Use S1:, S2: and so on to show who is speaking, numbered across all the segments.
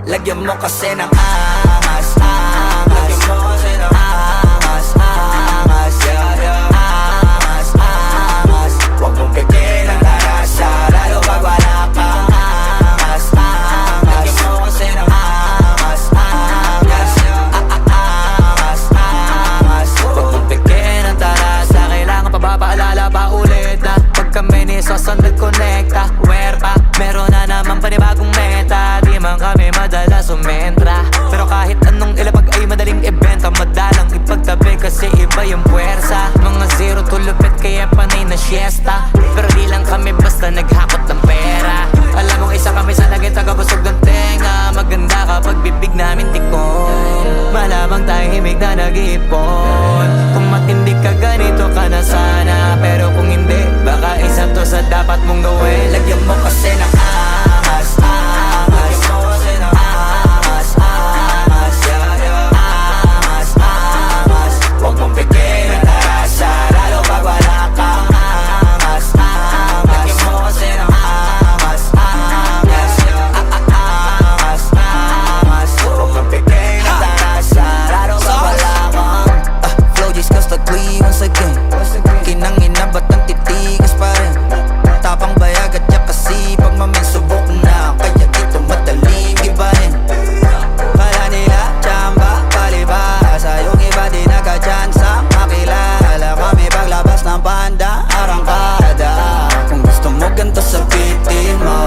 S1: Lagyan mo kasi ng angas, angas. Lagyan mo kasi ng angas, angas, yeah, yeah. Angas, angas. Huwag mong bigyan ng tarasa, lalo pag wala kang angas, angas. Lagyan mo kasi ng angas, angas, angas, angas. Huwag mong bigyan ng tarasa, kailangan pa ba paalala pa ulit na pag kami ni Soson nag-connecta, werpa, meron na naman panibagong meta. Di man kami madalas sumentra, pero kahit anong ilapag ay madaling ibenta. Madalang ipagtabi kasi iba yung puwersa. Mga zero to lupit kaya panay na siesta, pero di lang kami basta naghakot ng pera. Alam mong isa kami sa naging tagabusog ng tenga. Maganda kapag bibig namin tikon, malamang tahimik na nag-iipon. Kung matindi ka ganito ka na sana, pero kung hindi, baka isa to sa dapat mong gawin. Lagyan mo kasi ng angas, angas. Lagyan mo kasi ng angas, angas, yeah, yeah. Angas, angas. Huwag mong bigyan ng tarasa, lalo pag wala kang angas, angas. Lagyan mo kasi ng angas, angas, yeah. Angas, angas. Huwag mong bigyan ng tarasa, lalo pag wala kang Flow G's Custody once again. Kinangina ba't ang titigas pa rin? Tapang bayag at yak kasi pag maming subok na, kaya dito madaling ibahin. Kala nila tsamba, palibasa, yung iba di nagka-chance makilala kami paglabas ng banda, arangkada. Kung gusto mo ganito sa piti mo,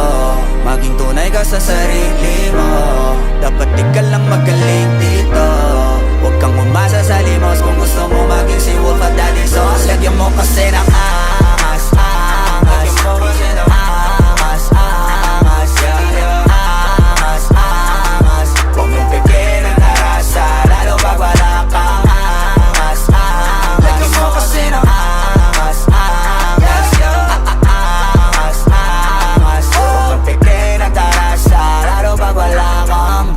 S1: maging tunay ka sa sarili mo. Dapat di ka lang magaling dito, huwag kang umasa sa limos. Kung gusto mo maging si Wolf at Daddy Sauce, lagyan mo kasi ng angas, angas. Lagyan mo kasi ng angas, angas, yeah, yeah. Angas, angas. Huwag mong bigyan ng tarasa, lalo pag wala kang angas, angas. Lagyan mo kasi ng angas, angas, yeah. Angas, angas. Huwag mong bigyan ng tarasa, lalo pag wala kang.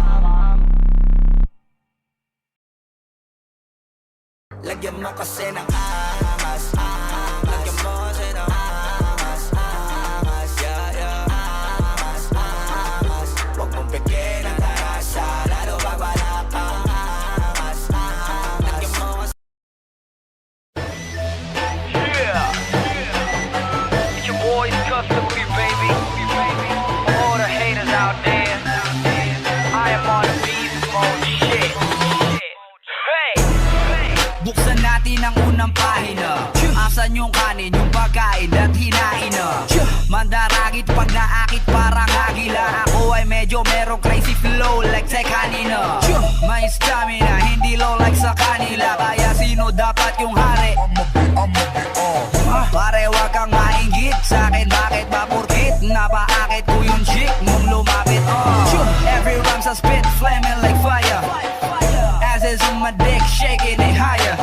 S1: Lagyan mo kasi ng angas, angas. Lagyan mo kasi ng angas, angas, yeah, yeah. Angas, angas. Huwag mong bigyan ng tarasa, lalo pag wala kang angas, angas. Lagyan mo kasi.
S2: Yeah, it's your boys Custody, baby. All the haters out there, I am on the beast mode, shit. Hey,
S3: Buksan natin ang unang pahina. Asan yung kanin, yung pagkain at hinain na? Mandaragit pag naakit parang agila. Ako ay medyo merong crazy flow like sa kanina. May stamina, hindi low like sa kanila. Kaya sino dapat yung hari? Pare wag kang mainggit sa'kin, bakit ba porkit napaakit ko yung chick mong lumapit? Every rhyme's a spit, flaming like fire. Asses on my dick, shaking it higher.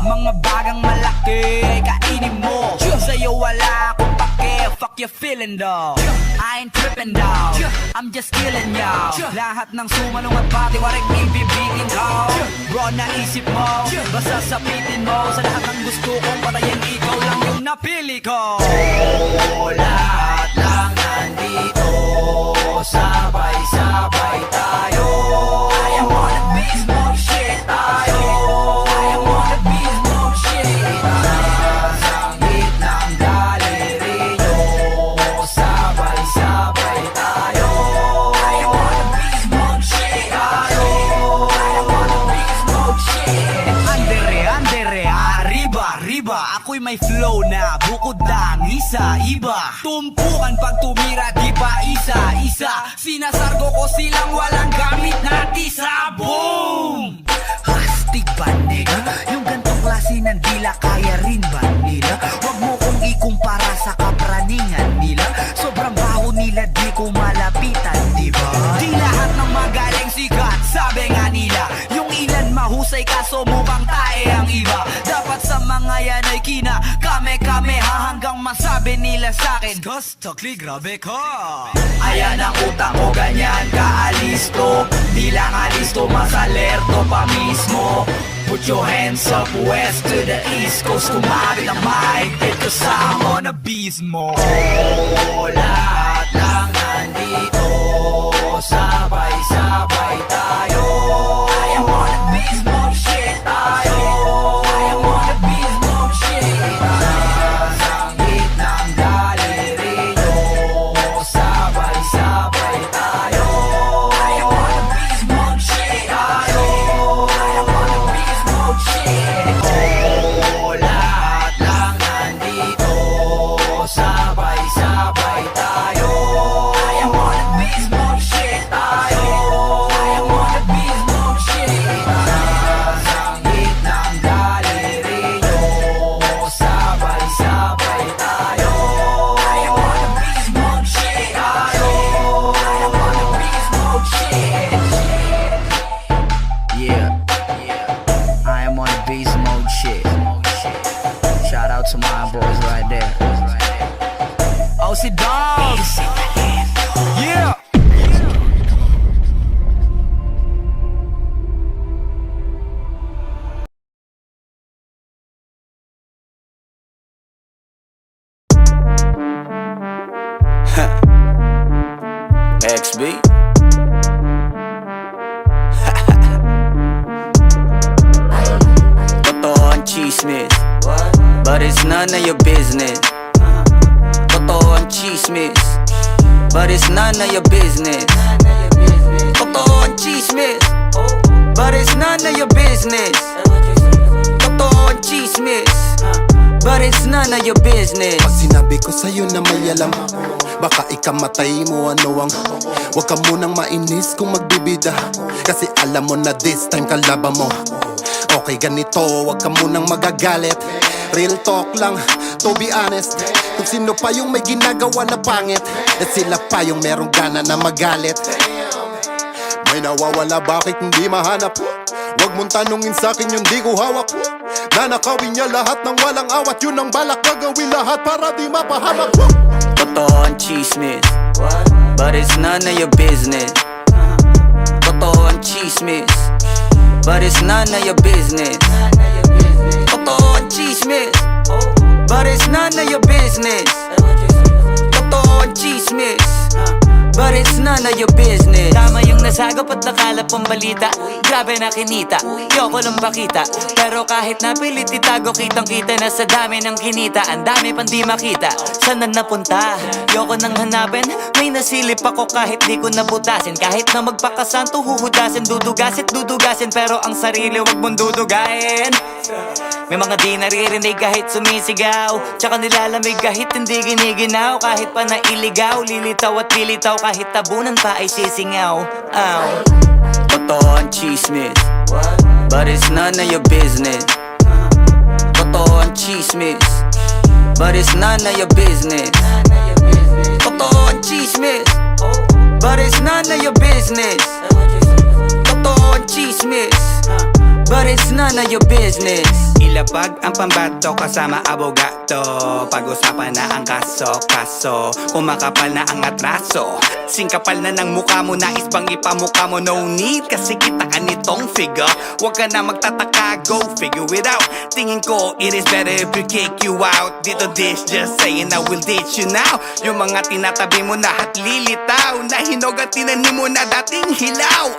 S3: Mga bagang malaki ay kainin mo. Sa'yo wala akong pake, fuck you feeling dog. I ain't tripping dog, I'm just killing y'all. Lahat ng sumalong at patiwarik ibibitin ko. Bro, naisip mo, basta sapitin mo. Sa lahat ng gusto kong patayin, ikaw lang yung napili ko. Lahat lang nandito, sabay-sabay tayo. I am on the beast mode shit tayo. I am on the beast mode shit. Nasasangit ng galeri nyo, sabay-sabay tayo. I am on the beast mode shit tayo. I am on the beast mode shit. Andere, arriba, arriba. Ako'y may flow na bukod ng isa-iba. Tumpukan pag tumira, di pa isa-isa. Sinasargo ko silang walang gamit na tisa. Boom! Hastig ba nigga? Yung gantong klase ng dila, kaya rin ba nila? Huwag mo kong ikumpara sa kapraningan nila. Sobrang baho nila, di ko malapitan, diba? Di lahat ng magaling sikat, sabi nga nila. Yung ilan mahusay kaso mukhang tae ang iba. Dapat sa mga yan ay kina kame-kame hanggang masabi nila sa'kin, Gustokli, grabe ka. Ayan ang utak ko, ganyan kaalisto. Di lang alisto, mas alerto pa mismo. Put your hands up west to the east coast. Kumari ng mahigpit kasama na beast mo. Lahat lang nandito, sabay sabay-sabay tayo. I am on a beast mode shit tayo. I am on a beast mode shit. Sasangit ng daliri nyo, sabay-sabay tayo. I am on a beast mode shit tayo. I am on a beast mode shit. Yeah, I am on a beast mode shit. Shout out to my boys right there. OC Dogs. Yeah.
S1: XB. Totoo ang chismis, but it's none of your business. Totoo ang chismis, but it's none of your business. Totoo ang chismis, but it's none of your business. Totoo ang chismis, but it's none of your business.
S4: Pag sinabi ko sa'yo na may alam, baka ikamatay mo ano ang huwag ka munang mainis kung magbibida, kasi alam mo na this time kalaban mo. Okay ganito, huwag ka munang magagalit. Real talk lang, to be honest. Kung sino pa yung may ginagawa na pangit, at sila pa yung merong gana na magalit. May nawawala, bakit hindi mahanap? Huwag mong tanungin sa'kin yung di ko hawak. Nanakawin niya lahat ng walang awat. Yun ang balak, gagawin lahat para di mapahamak.
S1: Totoo ang chismis, but it's none of your business. Totoo ang chismis, but it's none of your business. Totoo ang chismis, but it's none of your business. Totoo ang chismis, but it's none of your business.
S5: Tama yung nasagap at nakalap ang balita. Grabe na kinita, yoko lang pakita. Pero kahit napilit itago, kitang kita na sa dami ng kinita. Ang dami pang di makita, saan na napunta? Yoko nang hanapin, may nasilip ako kahit di ko nabutasin. Kahit na magpakasanto, huhudasin, dudugasin. Pero ang sarili wag mong dudugain. May mga di naririnig kahit sumisigaw, tsaka nilalamig kahit hindi giniginaw. Kahit pa nailigaw, lilitaw at pilitaw, kahit tabunan pa ay sisingaw. Ow.
S1: Totoo ang chismis, but it's none of your business. Totoo ang chismis, but it's none of your business. Totoo ang chismis, but it's none of your business. Totoo ang chismis, but it's none of your business.
S6: Ilapag ang pambato kasama abogado. Pag-usapan na ang kaso. Kumakapal na ang atraso. Singkapal na ng mukha mo, nais bang ipamukha mo? No need, kasi kita ka nitong figure. Huwag ka na magtataka, go figure it out. Tingin ko, it is better if we kick you out. Dito dish, just saying I will ditch you now. Yung mga tinatabi mo na at lilitaw, na hinog at tinanim mo na dating hilaw.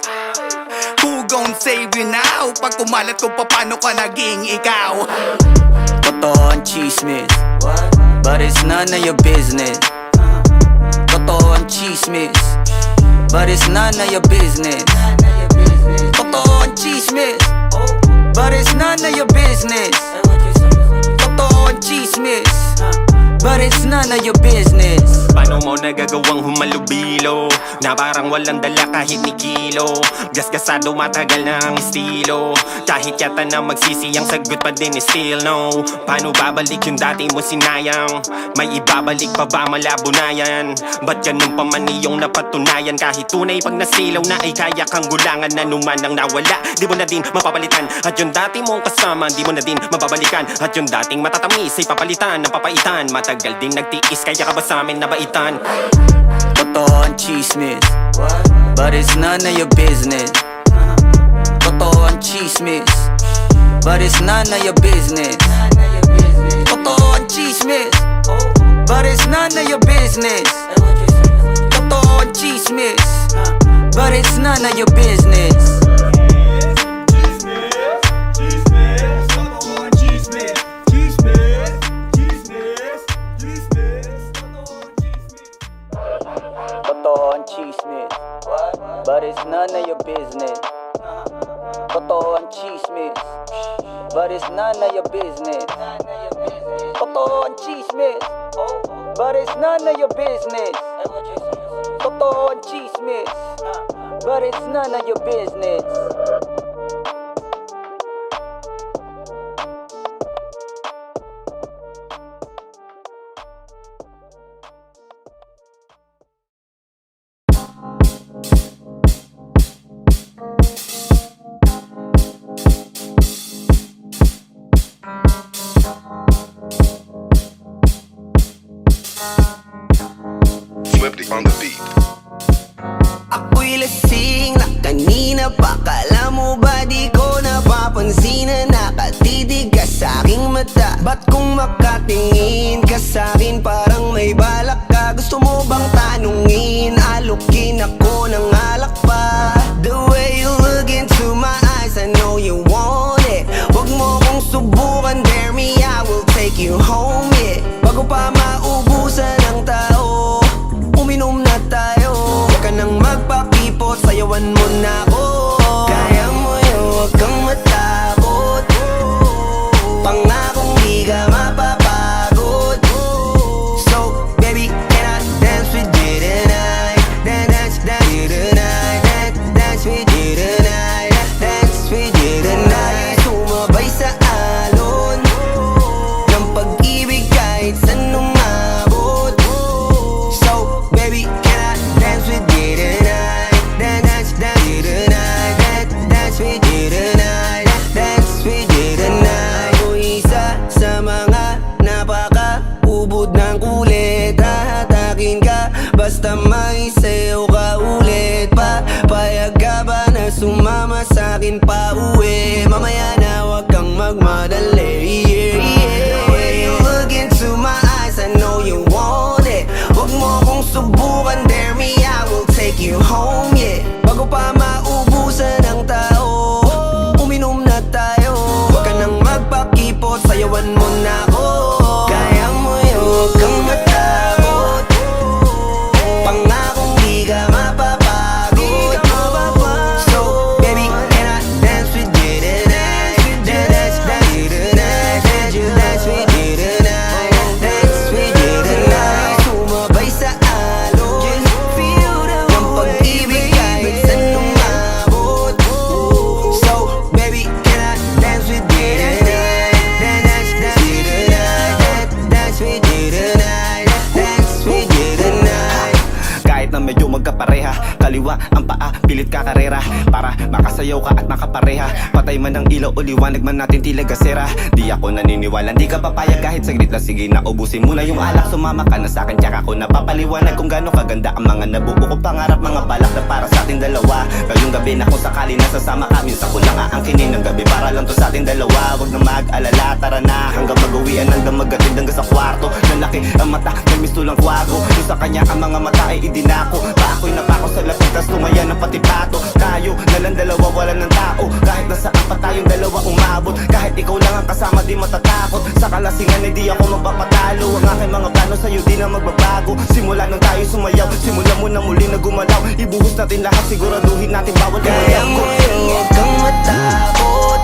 S6: Who gon' save you now? Pag kumalat ko, paano ka naging ikaw?
S1: Totoo ang chismis, but it's none of your business. Totoo ang chismis, but it's none of your business. Totoo ang chismis, but it's none of your business. Totoo ang chismis, but it's none of your business.
S6: Paano mo nagagawang humalubilo na parang walang dala kahit ni kilo? Gasgasado matagal na ang estilo, kahit yata na magsisi ang sagot pa din is still no. Paano babalik yung dati mo sinayang? May ibabalik pa ba, malabo na yan? Ba't ganun pa man iyong napatunayan? Kahit tunay pag nasilaw na ay kaya kang gulangan. Nanuman ang nawala, di mo na din mapapalitan. At yung dati mong kasama, di mo na din mababalikan. At yung dating matatamis ay papalitan ng papaitan. Matagal din nagtiis, kaya ka ba sa amin nabaitan?
S1: Totoo ang chismis, but it's none of your business. Totoo ang chismis, but it's none of your business. Totoo ang chismis, but it's none of your business. Totoo ang chismis, but it's none of your business. Totoo ang chismis, but it's none of your business. Totoo ang chismis, but it's none of your business. Totoo ang chismis,
S3: but it's none of your business. Totoo ang chismis, but it's none of your business.
S7: Swifty on the beat.
S8: Ako'y lasing na kanina pa. Kala mo ba di ko napapansin na nakatitig ka sa'king mata? Ba't kung makatingin ka sa'kin parang may balak ka? Gusto mo bang tanungin? Alukin ako ng alak pa. The way you look into my eyes, I know you want it. Huwag mo kong subukan, dare me, I will take you home, yeah. Bago pa maubusan ng tao, uminom na tayo. Huwag ka nang magpakipot, sayawan mo na ako. Kaya mo yun, huwag kang matakot. Pangakong di ka mapapagod. So, baby, can I dance with you tonight? Dance with you tonight. Dance with you tonight. Dance with you tonight. Sumabay sa alon ng pag-ibig kahit saan umabot. So, baby, can I dance with you tonight? Dance with you tonight. Dance with you tonight. Dance with you tonight. O isa sa mga napaka-ubod ng kulit. Hahatakin ka basta may sayo ka ulit pa. Payag ka ba na sumama sa'kin pa uwi? Mamaya na wag kang magmadali, yeah, yeah. The way you look into my eyes, I know you want it. Huwag mo kong subukan, dare me, I will take you home, yeah. Bago pa maubusan ng tao, uminom na tayo. Huwag ka nang magpakipot, sayawan mo na ako. Kaya mo yun, huwag kang matakot. Pangakong di ka mapapagod. So, baby, can I dance with you tonight? Dance with you tonight. Dance with you tonight. Dance with you tonight. Sumabay sa alon ng pag-ibig kahit saan umabot. So, baby, can I dance with you tonight? Dance with you tonight. Dance with you tonight. Dance with you tonight.
S6: Kahit na medyo magkapareha, kaliwa ang paa, pilit ka karera para makasayaw ka at makapareha. Patay man ang ilaw o liwanag man natin tila gasera. Di ako naniniwala, di ka papayag kahit saglit na. Sige na, ubusin mo na yung alak. Sumama ka na sa'kin, tsaka ako napapaliwanag kung gaano kaganda ang mga nabuo kong pangarap. Mga balak na para sa ating dalawa. Ngayong gabi na kung sakali nasasama ka, minsan ko lang aangkinin ng gabi para lang to sa ating dalawa. Huwag na mag-alala, tara na hanggang mag-uwian ng damagatid hanggang sa kwarto. Nalaki ang mata, may misto lang kwago. Yung sa kanya ang mga mata ay idinako. Pa ako'y napako sa lapit, tas tumaya ng pati pato. Tayo nalang dalawa, wala ng tao. Kahit nasaan pa tayong dalawa umabot. Kahit ikaw lang ang kasama, di matatakot. Sa kalasingan ay di ako magpapatalo. Ang aking mga plano sa'yo di na magbabago. Simula nung tayo sumayaw, simula mo na muli na gumalaw. Ibuhos natin lahat, siguraduhin natin bawal
S8: Kaya
S6: lumayaw
S8: mo
S6: ko.
S8: yun, huwag kang matakot.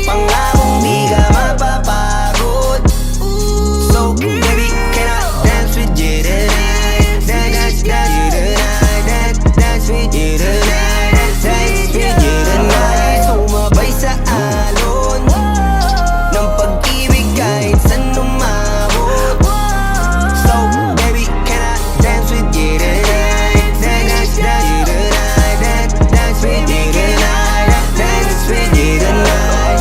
S8: Pangakong di ka mapapagod. So, baby, can I dance with you tonight? Dance with you tonight. Dance with you tonight. Dance with you tonight. Sumabay sa alon ng pag-ibig kahit saan umabot. So, baby, can I dance with you tonight? Dance with you tonight. Dance with you tonight. Dance with you tonight.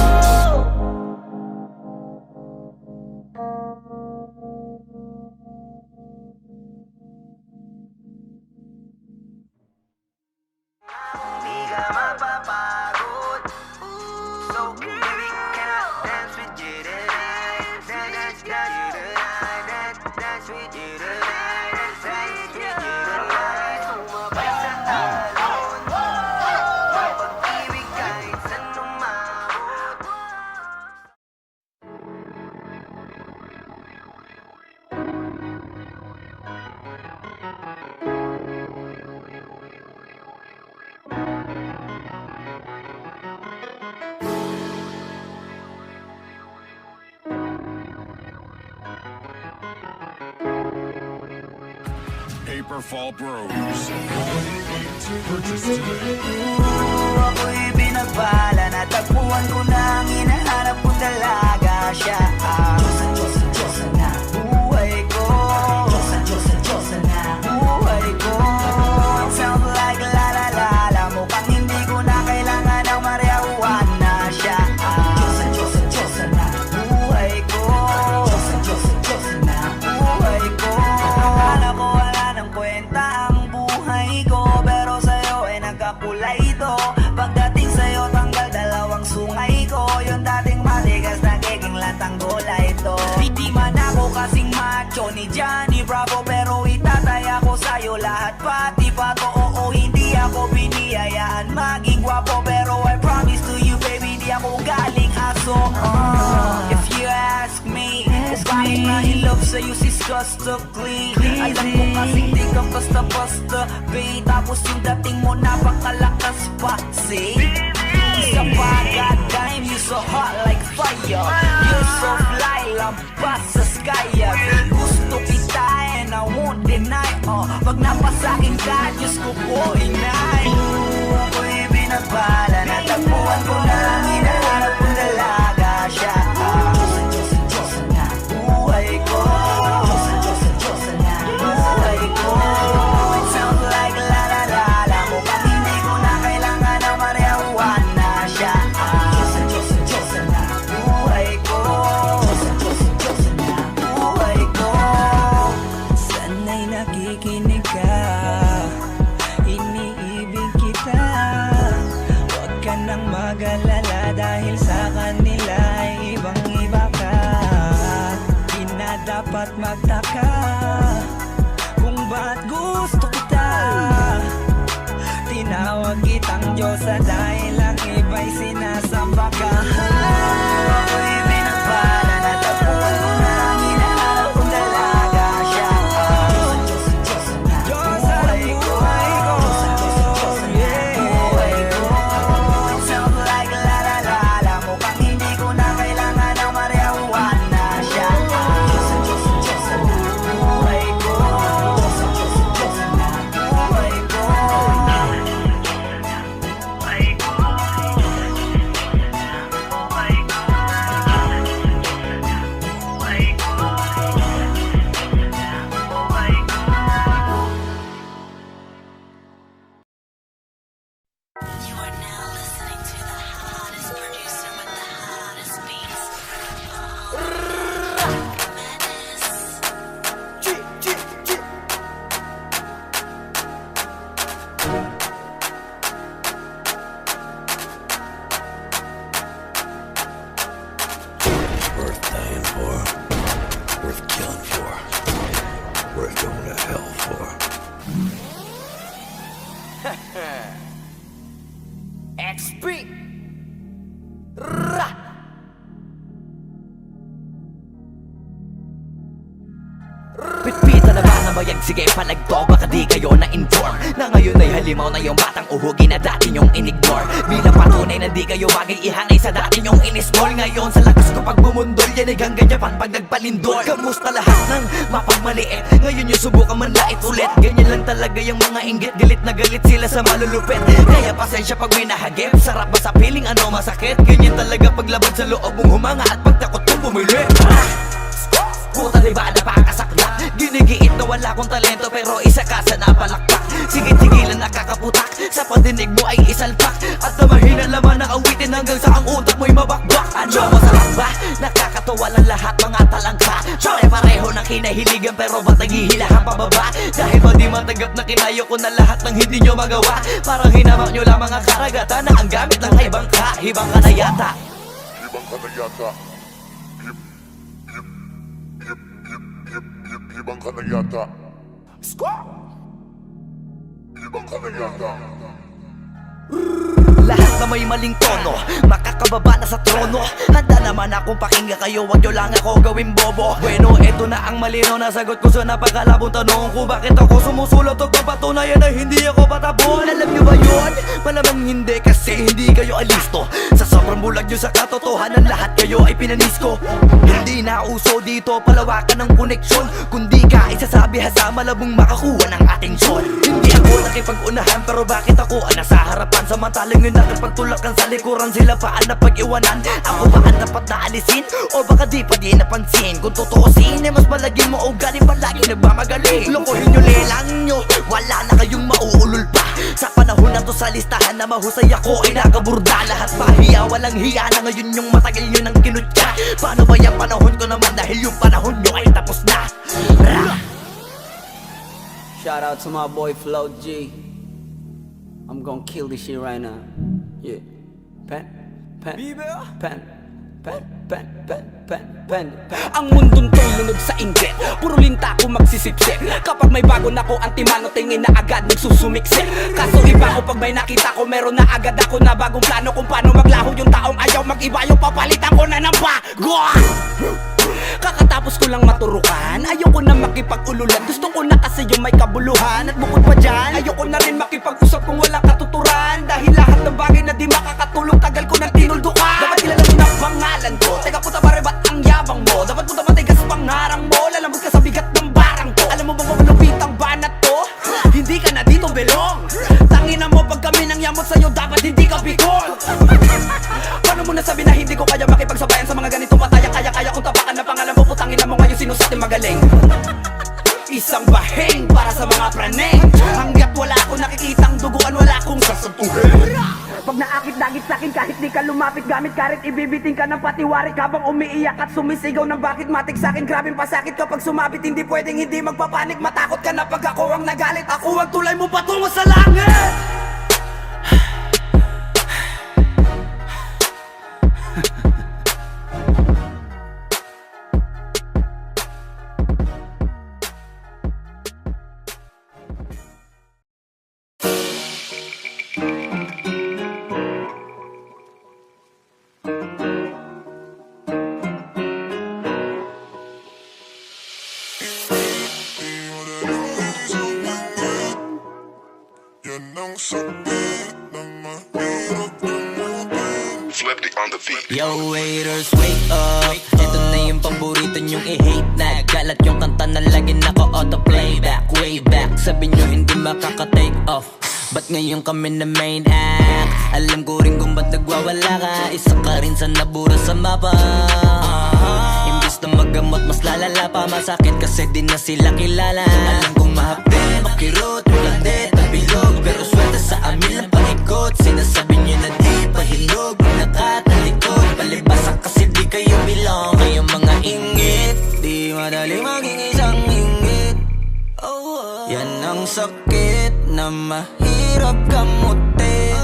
S9: Paper Fall Bros. Purchase today.
S3: Ako'y binabala, natagpuan ko na ang hinahanap ko talaga siya. Diyosa na buhay ko. Diyosa na buhay ko. It sounds like la la la la, mukhang hindi ko na kailangan ng marijuana siya. Diyosa na buhay ko. Diyosa na buhay ko. Akala ko wala ng kwenta ang buhay ko, pero sa'yo ay nagkakulay ito. Pagdating sa'yo tanggal dalawang sungay ko, yung dating matigas nagiging latang gulay ito. Di man ako kasing macho ni Johnny Bravo, pero itataya ko sa'yo lahat pati pa to. Oo, hindi ako biniyayaan maging gwapo, pero I promise to you baby, di ako galing aso. If you ask me, bakit nahilove sa'yo si Scustacly? Alam ko kasing di ka basta-basta, babe. Tapos yung dating mo napakalakas pa, see? Isa pa, goddamn, you so hot like fire. You're so fly, lampas sa sky. Gusto kita and I won't deny. Pag napasakin ka, Diyos ko po inay. Ako'y binabala, natagpuan ko na ang hinahanap kong dalaga siya. Diyosa na buhay ko. Diyosa na buhay ko. It sounds like la la la la, mukhang hindi ko na kailangan ng marijuana siya. Diyosa na buhay ko. Diyosa na buhay ko. Sana'y nakikinig ka, iniibig kita. Huwag ka nang mag-alala dahil sa kanila ay ibang-iba ka. Di na dapat magtaka kung ba't gusto kita. Tinawag kitang Diyosa dahil ang iba'y sinasamba ka. Ako'y binabala, natagpuan ko na ang hinahanap kong dalaga siya. Diyosa na buhay ko. Buhay ko. It sounds like la la la la, mukhang hindi ko na kailangan ng marijuana siya. Diyosa na buhay ko. Diyosa na buhay ko.
S10: You are now listening to the hottest producer with the hottest beats. Menace.
S11: Worth dying for, worth killing for, worth going to hell for.
S3: XP.
S5: Pitpita na ba na bayag? Sige palagto, baka di kayo na-inform na ngayon ay halimaw na yung batang uhugi na dati nyong in-ignore. Bilang patunay na di kayo bagay ihanay sa dati nyong in-small. Ngayon sa lakas ko pag bumundol, yan ay hanggang Japan pag nagpalindol. Kamusta lahat ng mapagmaliit? Ngayon yung subukan man lait ulit. Ganyan lang talaga yung mga inggit, galit na galit sila sa malulupit. Kaya pasensya pag may nahagip, sarap ba sa piling ano masakit? Ganyan talaga paglabad sa loob mong humanga at pagtakot mong bumili. Puta diba napakasaklap? Ginigiit na wala kong talento pero isa ka sa napalakpak. Sigit-sigilan nakakaputak, sa padinig mo ay isalpak. At na mahina laman ng awitin hanggang sa ang utak mo'y mabakbak. Ano masarap ba? Nakakatawa lang lahat mga talangka. Pare-pareho ng kinahiligan pero ba't naghihilahan pababa? Dahil ba di matanggap na kinayo ko na lahat ng hindi nyo magawa? Parang hinamak nyo lamang ang karagatan na ang gamit lang ay bangka. Hibang ka na yata.
S7: Ibang ka na yata. Ibang ka na yata. Ibang ka na yata.
S3: lahat na may maling tono makakababa na sa trono. Handa naman akong pakinggan kayo, wag nyo lang ako gawing bobo. Bueno, eto na ang malino na sagot ko sa napakalabong tanong kung bakit ako sumusulot o papatunayan na hindi ako patapon. Alam nyo ba yun? Malamang hindi kasi hindi kayo alisto. Sa sobrang bulag nyo sa katotohanan, lahat kayo ay pinanisko. Hindi na uso dito palawakan ng koneksyon, kundi ka isasabi sa malabong makakuha ng atensyon. Hindi ako nakipag-unahan pero bakit ako ang nasa harapan? Samantalang yun nakipagtulakan sa likuran, sila pa ang napag-iwanan. Ako ba ang dapat na alisin? O baka di pa di napansin? Kung totoosin ay mas malagin mo o galing palagi nagmamagaling. Lokohin nyo, lelang nyo, wala na kayong mauulol pa. Sa panahon na to sa listahan na mahusay ako ay nakaburda. Lahat pahiya, walang hiya na ngayon yung matagal nyo nang kinutya. Paano ba yung panahon ko naman dahil yung panahon nyo ay tapos na?
S9: Shout out to my boy Flo G. I'm gonna kill this shit right now. Yeah. Pen.
S6: Ang mundong to'y lunod sa inggit, puro linta ko magsisipsip. Kapag may bago na ko, antimano tingin na agad nagsusumiksik. Kaso iba ko pag may nakita ko, meron na agad ako na bagong plano kung paano maglaho yung taong ayaw mag-iba. Yung papalitan ko na ng bago. Kakatapos ko lang maturukan, ayoko na makipag-ululan. Gusto ko na kasi yung may kabuluhan. At bukod pa dyan, ayoko na rin makipag-usap kung walang katuturan. Dahil lahat ng bagay na di makakatulong, tagal ko nang tinuldukan. Dapat kilala mo na pangalan ko, teka puta pare ba't ang yabang mo? Dapat puta matigas pangarang mo, lalambot ka sa bigat ng barang ko. Alam mo bang malupit ang banat to? Hindi ka na dito belong. Tangina mo pag kami nang yamot sa'yo, dapat hindi ka bigol. Paano mo nasabi na hindi ko kaya makipagsabayan sa mga ganitong pataya? Kaya kung tapakan na pangalan mo, putangin na mo ngayon sino sa atin magaling. Isang bahing para sa mga praneng. Hanggat wala akong nakikitang duguan, wala akong sasampuhin.
S3: Pag naakit-dagit sa'kin kahit di ka lumapit, gamit karit ibibiting ka ng patiwarik. Habang umiiyak at sumisigaw ng bakit matik sa'kin, grabing pasakit kapag sumabit. Hindi pwedeng hindi magpapanik, matakot ka na pag ako ang nagalit. Ako ang tulay mo patungo sa langit.
S1: Yo haters, wake up. Ito na yung paborito nyong i-hate na. Galat yung kanta na lagi naka-auto-playback. Way back, sabi nyo hindi makaka-take off. Ba't ngayon kami na main act? Alam ko rin kung ba't nagwawala ka. Isa ka rin sa nabura sa mapa. Imbis na magamot, mas lalala pa. Masakit kasi di na sila kilala. Alam kong mahapin, makirot, malandi, tabilog. Pero swerte sa amin lang paikot. Sinasabi nyo na di pahilog. Nakatalikod, palibasan kasi di kayo belong. Kayong mga ingit, di madali maging isang ingit. Yan ang sakit na mahirap gamutin.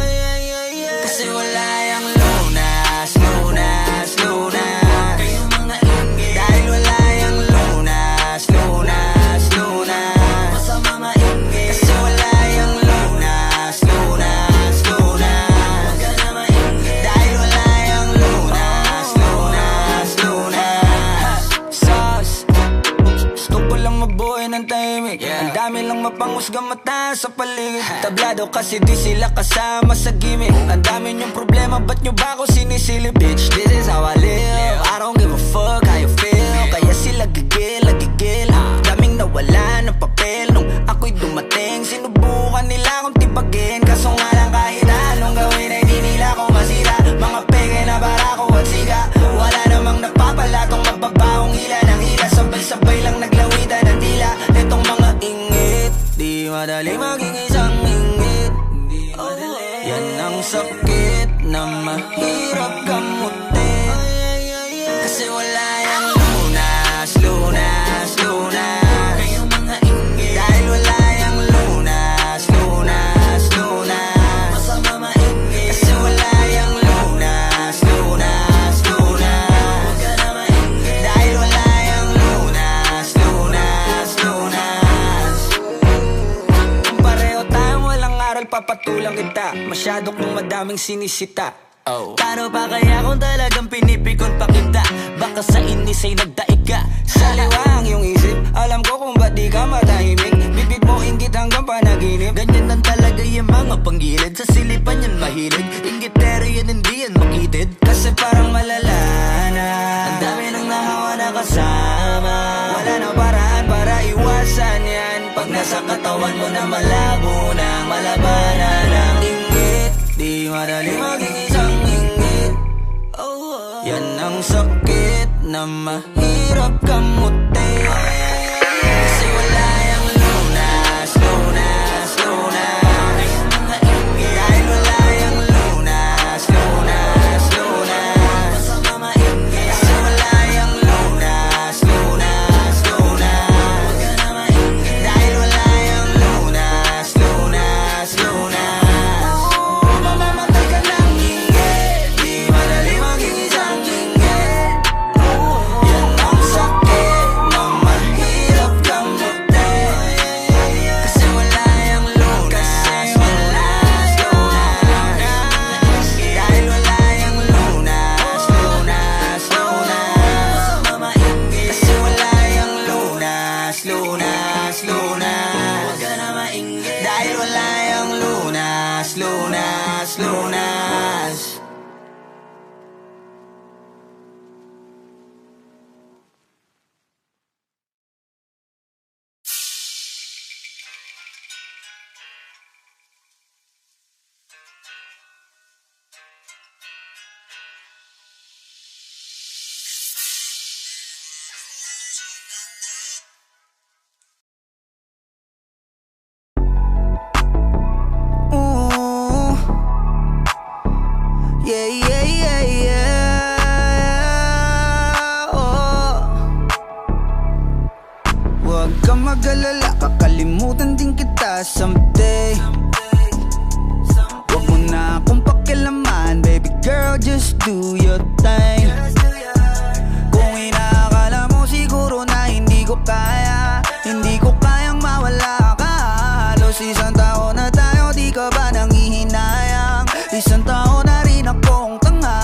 S1: Kasi wala yung lunas, lunas, lunas. Kayong mga ingit, dahil wala yung lunas, lunas, lunas. Masama maingit, kasi wala yung lunas, lunas, lunas. Huwag ka na maingit, dahil wala yung lunas, lunas, lunas.
S6: Sus, gusto ko lang mabuhay ng tahimik. Ang dami lang mapanghusga mata sa paligid. Tablado kasi di sila kasama sa gimmick. Ang dami niyong problema, ba't nyo ba ako sinisilip? Bitch, this is how I live. I don't give a fuck how you feel. Kaya sila gigil, gigil. Daming nawala ng papel nung ako'y dumating. Sinubukan nila akong tibagin, kaso nga lang kahit anong gawin ay di nila ako masira. Mga peke na barako at siga. Wala namang napapala tong mababahong hila ng hila. Sabay-sabay lang naglawitan ng dila. Itong mga ingit, di madali maging isang ingit. Yan ang sakit na mahirap gamutin. Kasi wala yung lunas, lunas, lunas. Kayong mga ingit, dahil wala yung lunas, lunas, lunas. Masama maingit, kasi wala yung lunas, lunas, lunas. Huwag ka na maingit, dahil wala yung lunas, lunas, lunas. Pareho
S3: Masyado kong madaming sinisita.
S5: Paano pa kaya kung talagang pinipikon pa kita? Baka sa inis ay nagdaig ka.
S3: Saliwa ang iyong isip, alam ko kung ba't di ka matahimik. Bibig mo inggit hanggang panaginip.
S5: Ganyan lang talaga yung mga panggilid. Sa silipan yan mahilig. Inggitero yan, hindi yan makitid.
S3: Kasi parang malala na
S5: Ang dami nang nahawa na kasama.
S3: wala na paraan para iwasan yan.
S5: Pag nasa katawan mo na malabo na malabanan ng
S3: Inggit, di madali maging isang inggit. Yan ang sakit na mahirap kamutin. Kasi wala yung lunas, lunas, lunas.
S5: mga inggit.
S3: Dahil wala yung lunas, lunas, lunas.
S5: Sa mga inggit.
S3: Kasi wala yung lunas, lunas, lunas.
S5: Huwag ka na mainggit.
S3: Dahil wala yung lunas, lunas, lunas. Mamamatay ka ng inggit, di madali maging isang inggit. Yan ang sakit na mahirap kamutin. Kasi wala yung lunas, lunas, lunas. Dahil wala yung lunas, lunas, lunas.
S5: Mga inggit.
S3: Kasi wala yung lunas, lunas, lunas.
S5: Huwag ka na mainggit.
S3: Dahil wala yung lunas, lunas, lunas. Ooh. Yeah, yeah, yeah, yeah. Oh. Huwag kang mag-alala, kakalimutan din kita someday. Huwag mo na akong pakialaman, baby girl, just do your thing. Kung inaakala mo siguro na hindi ko kaya, hindi ko kayang mawala ka. Halos isang taon na tayo, di ka ba nangihinayang? Isang taon na rin akong tanga.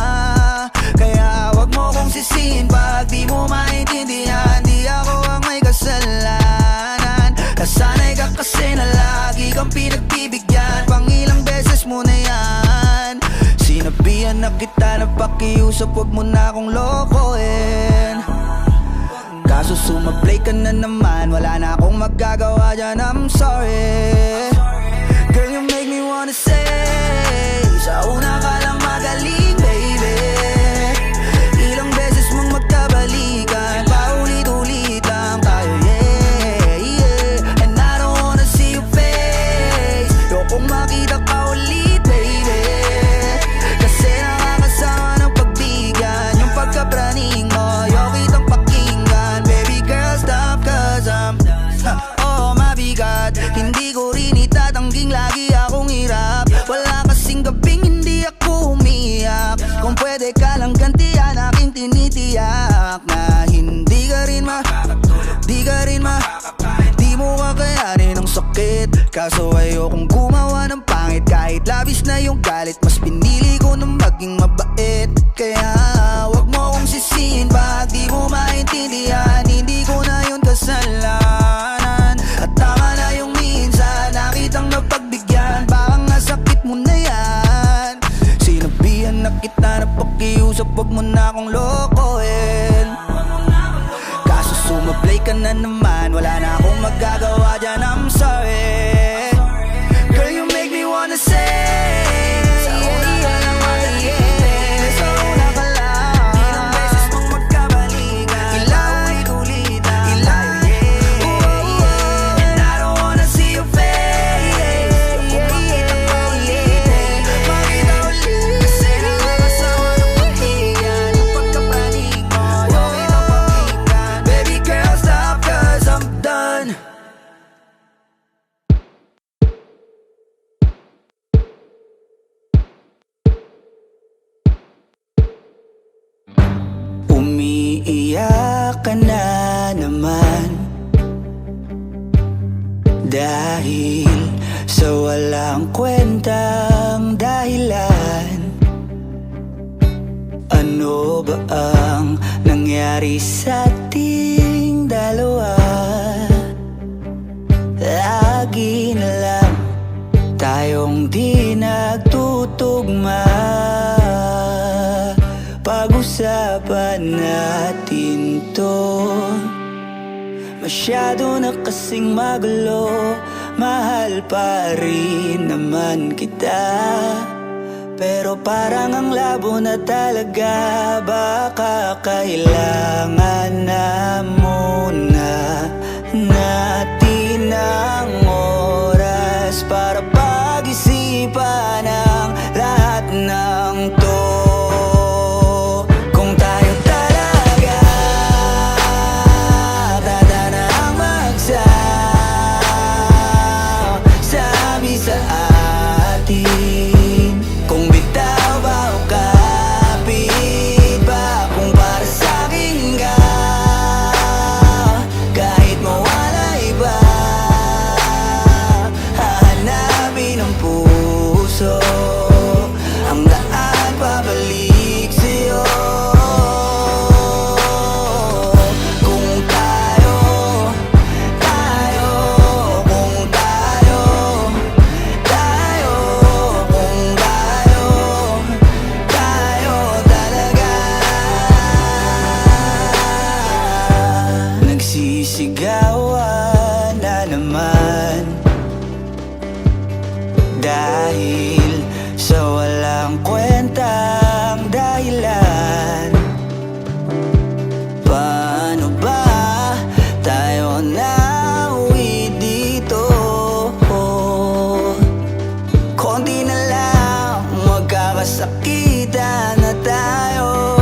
S3: Kaya wag mo kong sisihin pag di mo maintindihan. Di ako ang may kasalanan. Nasanay ka kasi na lagi kang pinagbibigyan. Pang ilang beses mo na yan. Sinabihan na kita na pakiusap, wag mo na akong lokohin. Kaso sumablay ka na naman, wala na akong magagawa dyan, I'm sorry. Girl, you make me wanna say, sa una ka lang magaling, baby. Ilang beses mong magkabalikan, paulit-ulit lang tayo, yeah, yeah. And I don't wanna see your face, ayokong makita ka ulit, baby. Kasi nakakasama ng pagbigyan, yung pagkapraning mo, ayoko kitang pakinggan. Baby girl, stop, cause I'm oh, mabigat. Hindi ko rin itatangging lagi akong hirap. Wala kasing gabing hindi ako umiyak. Kung pwede ka lang gantihan aking tinitiyak na hindi ka rin di mo kakayanin ang sakit. Kaso ayokong gumawa ng pangit. Kahit labis na yung galit, mas pinili ko na maging mabait. Kaya wag mo akong sisihin pag di mo maintindihan. Hindi ko na yun kasalanan. At tama na yung minsan nakitang napagbigyan. Parang nasakit mo na yan. Sinabihan na kita na pakiusap, wag mo na akong lokohin. Kaso sumablay ka na naman, wala na akong magagawa dyan, I'm sorry. Girl, you make me wanna say, sa una ka lang magaling, sa una ka lang. Ilang beses mong magkabalikan, ilang ulit-ulit ilang, yeah, yeah. And I don't wanna see your face, kung makita ka ulit, makita ulit. Kasi nakakasawa ng paghihiyan, yung pagkapanig mo, yung kitang pakinggan. Baby girl, stop, cause I'm done. Umiiyak ka na naman dahil sa walang kwentang
S6: ba ang nangyari sa ating dalawa? Lagi na lang tayong di nagtutugma. Pag-usapan natin to. Masyado na kasing magulo, mahal pa rin naman kita. Pero parang ang labo na talaga, baka kailangan na muna natin ang oras para pag-isipan ang lahat ng to. Kung tayo talaga tatanang magsabi sa atin, kung bitaw ba o kapit ba, kung para sa'kin ka, kahit mawala iba, hahanapin ang puso, ang daan pabalik sa'yo. Kung tayo, kung tayo, kung tayo talaga. Nagsisigawan na naman dahil sa walang kwentang dahilan. Paano ba tayo nauwi dito? Konti na lang magkakasakitan na tayo.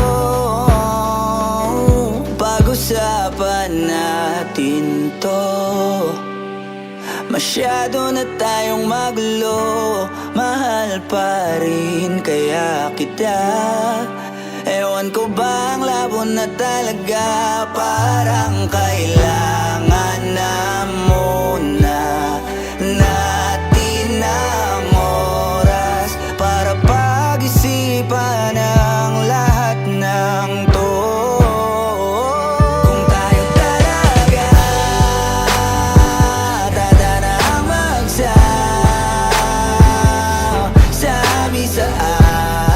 S6: Pag-usapan natin to. Masyado na tayong magulo, mahal pa rin kaya kita. Ewan ko ba ang labo na talaga, parang kailangan na muna natin ang oras para pag-isipan ang lahat ng to. Kung tayo talaga tatanang magsabi sa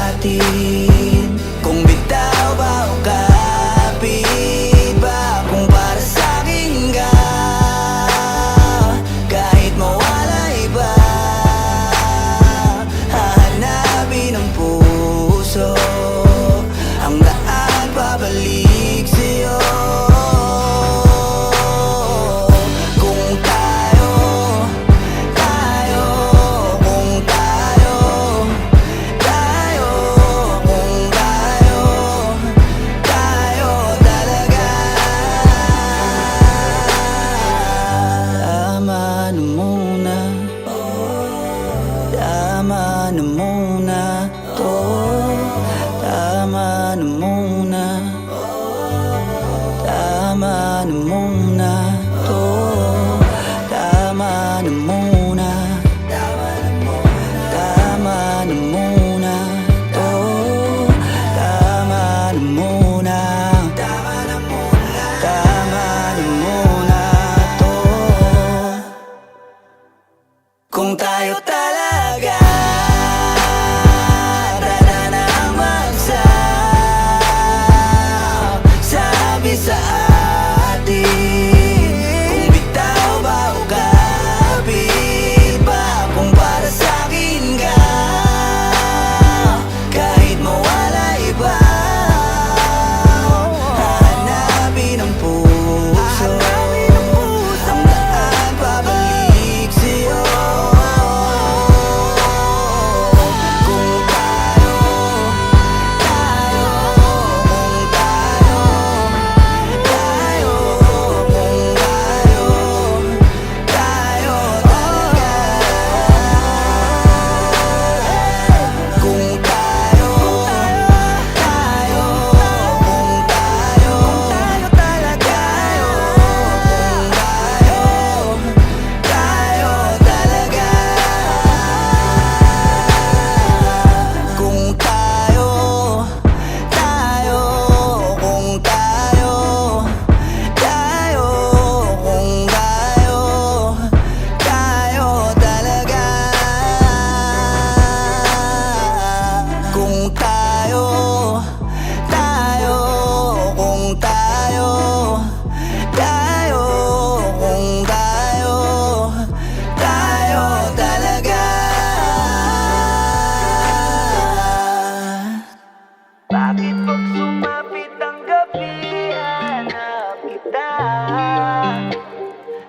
S6: atin, kung bitaw ba o kapit ba, kung para sa'kin ka, kahit mawala iba, hahanapin ang puso, ang daan pabalik sa'yo. Kung tayo, kung tayo, kung tayo talaga. Tama na muna, tama na muna to. Tama na muna, tama na muna to. Tama na muna, tama na muna to. Tama na muna, tama na muna to. Kung tayo talaga tatanang magsabi sa atin, kung bitaw ba o kapit ba, kung para sa'kin ka, kahit mawala iba, hahanapin ang puso, ang daan pabalik sa'yo.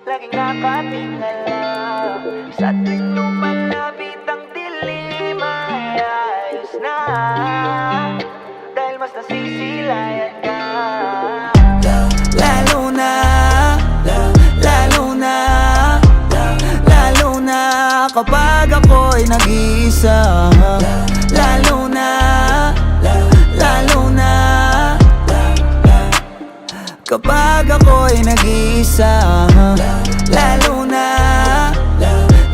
S5: laging nakatingala. Sa tuwing lumalapit ang dilim ay ayos na, dahil mas nasisilayan ka. Lalo na, lalo na, lalo na kapag ako'y nag-iisa. Lalo na, lalo na kapag ako'y nag-iisa. Lalo na,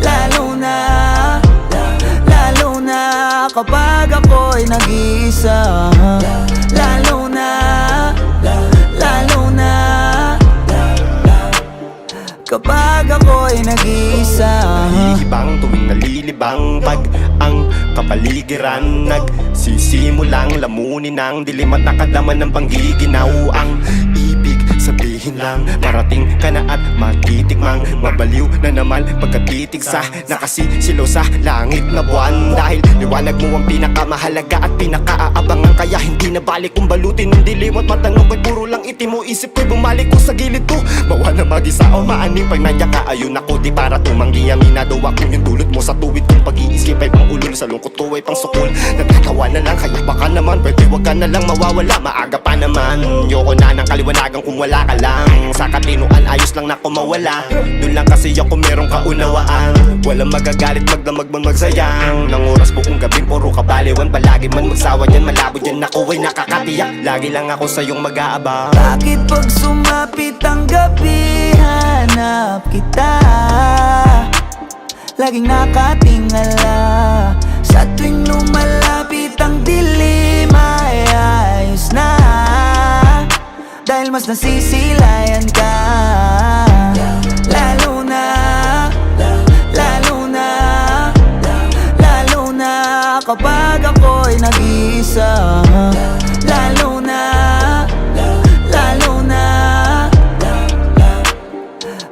S5: lalo na, lalo na kapag ako'y nag-iisa. Lalo na, lalo na kapag ako'y nag-iisa.
S12: Nahihibang tuwing nalilibang pag ang kapaligiran nagsisimulang lamunin ng dilim at nakadaman ng panggiginaw. Ang ibig sabihin lang, marating ka na at matitikmang mabaliw na naman pagkatitig sa nakasisilaw sa langit na buwan. Dahil liwanag mo ang pinakamahalaga at pinakaaabangan, kaya hindi na balik kung balutin ng dilim at matanong ko'y puro lang itim mo. Isip ko'y bumalik ko sa gilid ko, bawa na mag-isa o maaning pag nandiyan ka. Ayun ako di para tumanggi, aminado ako yung dulot mo sa tuwid kong pag-iisip ay pang ulol, sa lungkot ko ay pang sukol. Natatawa na lang kaya baka naman pwede wag ka na lang mawawala, maaga pa naman. Yoko na ng kaliwanagan kung wala ka lang. Sa katinuan ayos lang na kumawala, doon lang kasi ako merong kaunawaan. Walang magagalit magdamag man magsayang ng oras buong gabi, puro kabaliwan. Palagi man magsawa yan, malabo dyan ako ay nakakatiyak. Lagi lang ako sa iyong mag-aabang.
S5: Bakit pag sumapit ang gabi hanap kita, laging nakatingala. Sa tuwing lumalapit ang dilim ay ayos na, dahil mas nasisilayan ka. Lalo na, lalo na, lalo na kapag ako'y nag-iisa. Lalo na, lalo na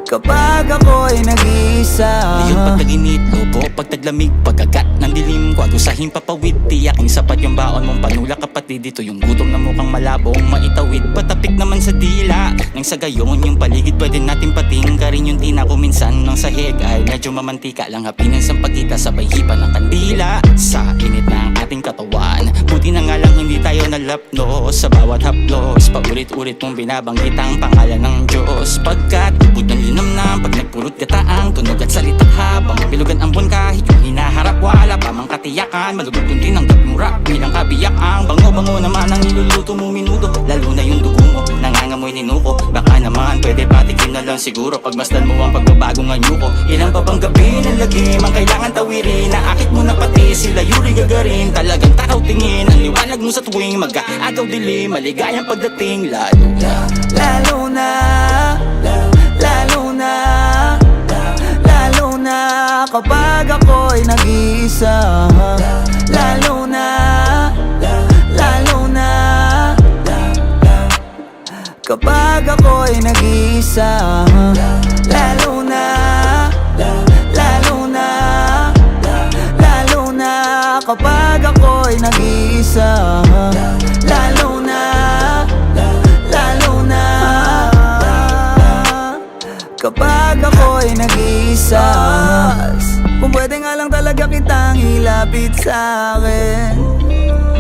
S5: kapag ako'y nag-iisa.
S6: Ngayon pag naginit, lobo, pag taglamig, pagkagat ng dilim ko, agusahin papawid, tiyaking sapat yung baon mong panula kapatid. Ito yung gutom na mukhang malabong maitawid, patapik naman sa dila. Nang sa gayon yung paligid pwede natin patingkarin. Yung tina ko minsan ng sahig ay medyo mamantika lang, hapinan sa pagkita sabay hipa ng kandila. Sa init ng ating katawan, buti na nga lang hindi tayo nalapno. Sa bawat haplos, paulit-ulit mong binabanggit ang pangalan ng Diyos. Pagkat ubod ng linam na pag nagpulot gataang tunog at salita, habang bilugan ang buwan kahit yung hinaharap wala pa mang katiyakan. Malugod kung tinanggap yung rap bilang kabiyak. Ang bango-bango naman ang niluluto mo minudo, lalo na yung dugo mo nangangamoy ninuko. Baka naman pwede patikin na lang siguro, pagmasdan mo ang pagbabago ng nyuko. Ilang pa bang gabi ng lagim ang kailangan tawirin, naakit mo na pati sila Yuri Gagarin. Talagang takaw tingin ang liwanag mo sa tuwing mag-aagaw dilim, maligayang pagdating. Lalo na,
S5: lalo na, lalo na, lalo na kapag ako'y nag-iisa. Lalo na, lalo na kapag ako'y nag-iisa. Lalo na, lalo na, lalo na kapag ako'y nag-iisa. Lalo na, lalo na kapag ako'y nag-iisa. Kung pwede nga lang talaga kitang ilapit sa'kin,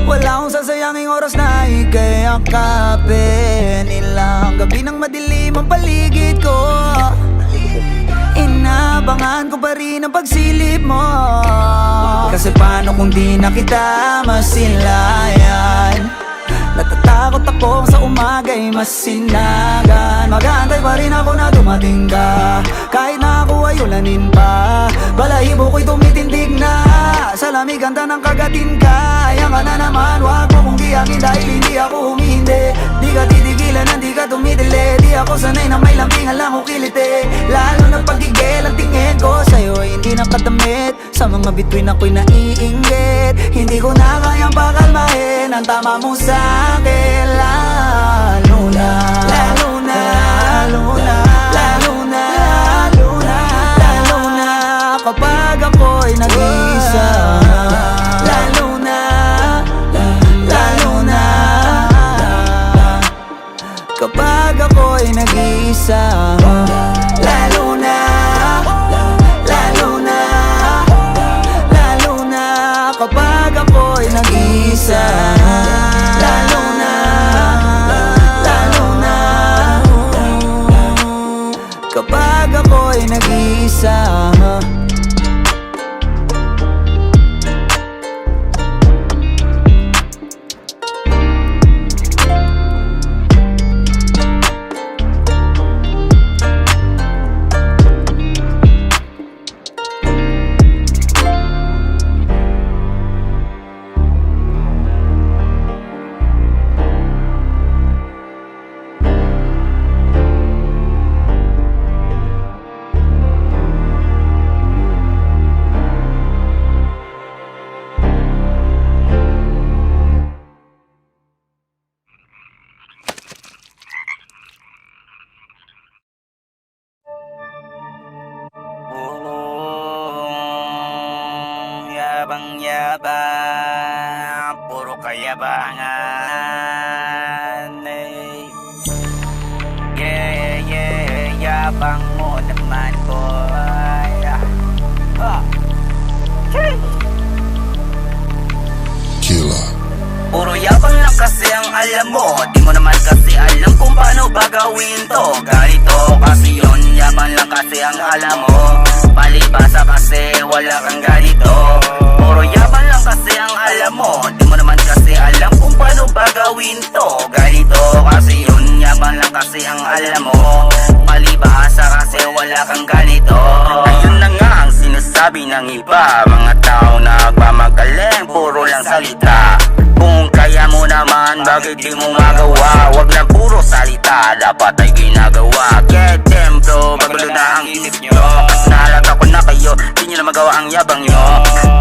S5: wala akong sasayanging oras na ika'y akapin. Ilang gabi ng madilim ang paligid ko, inabangan ko pa rin ang pagsilip mo. Kasi paano kung di na kita masilayan? Natatakot ako sa umaga'y masinagan. Mag-aantay pa rin ako na dumating ka, kahit na ako ay ulanin pa. Balahibo ko'y tumitindig na, sa lamig ganda ng kagatin ka. Ayan ka na naman, wag mo kong giyangin dahil hindi ako humihindi. Di ka titigilan, hindi ka tumitili. Di ako sanay na may lambingan lang o kiliti. Lalo na pagigil ang tingin ko sa'yo ay hindi nakadamit. Sa mga bituin ako'y naiinggit. Hindi ko na kayang pakalmahin ang tama mo sa'kin. Lalo na, lalo na, lalo na, lalo na, lalo na, lalo na kapag ako'y nag-iisa. Lalo na, lalo na kapag ako'y nag-iisa. Lalo
S9: kapag ako'y nag-iisa.
S6: Yabang-yabang, puro kayabangan. Yeah, yeah, yabang mo naman, boy.
S7: Killer.
S6: Puro yabang lang kasi ang alam mo. Di mo naman kasi alam kung paano ba gawin to. Ganito kasi yun, yabang lang kasi ang alam mo. Palibasa kasi wala kang ganito. Puro yabang lang kasi ang alam mo. Di mo naman kasi alam kung paano ba gawin to. Ganito kasi yun, yabang lang kasi ang alam mo. Palibasa kasi wala kang ganito. Ayun na nga ang sinasabi ng iba, mga tao na nagmamagaling, puro lang salita. Kung kaya mo naman, bakit di mo magawa? Wag lang puro salita, dapat ay ginagawa. Get them bro, magulo na ang isip nyo. Mas nahalata ko na kayo, di nyo na magawa ang yabang nyo.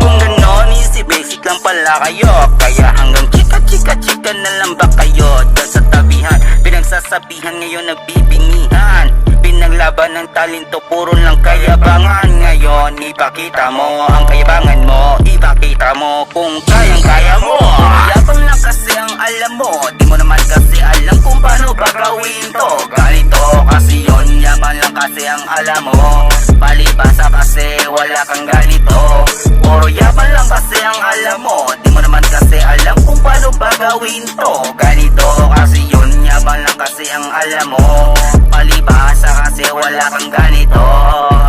S6: Kung ganon, easy basic lang pala kayo. Kaya hanggang chika na lang ba kayo? Dahil sa tabihan, pinagsasabihan ngayon nagbibingihan. Pinaglaban ng talento, puro lang kayabangan. Ngayon, ipakita mo ang kayabangan mo. Ipakita mo kung kayang-kaya mo. Yabang lang kasi ang alam mo. Di mo naman kasi alam kung paano ba gawin to. Ganito kasi yun, yabang lang kasi ang alam mo. Palibasa kasi wala kang ganito. Puro yabang lang kasi ang alam mo. Di mo naman kasi alam kung paano ba gawin to. Ganito kasi yun, yabang lang kasi ang alam mo. Palibasa kasi wala kang ganito.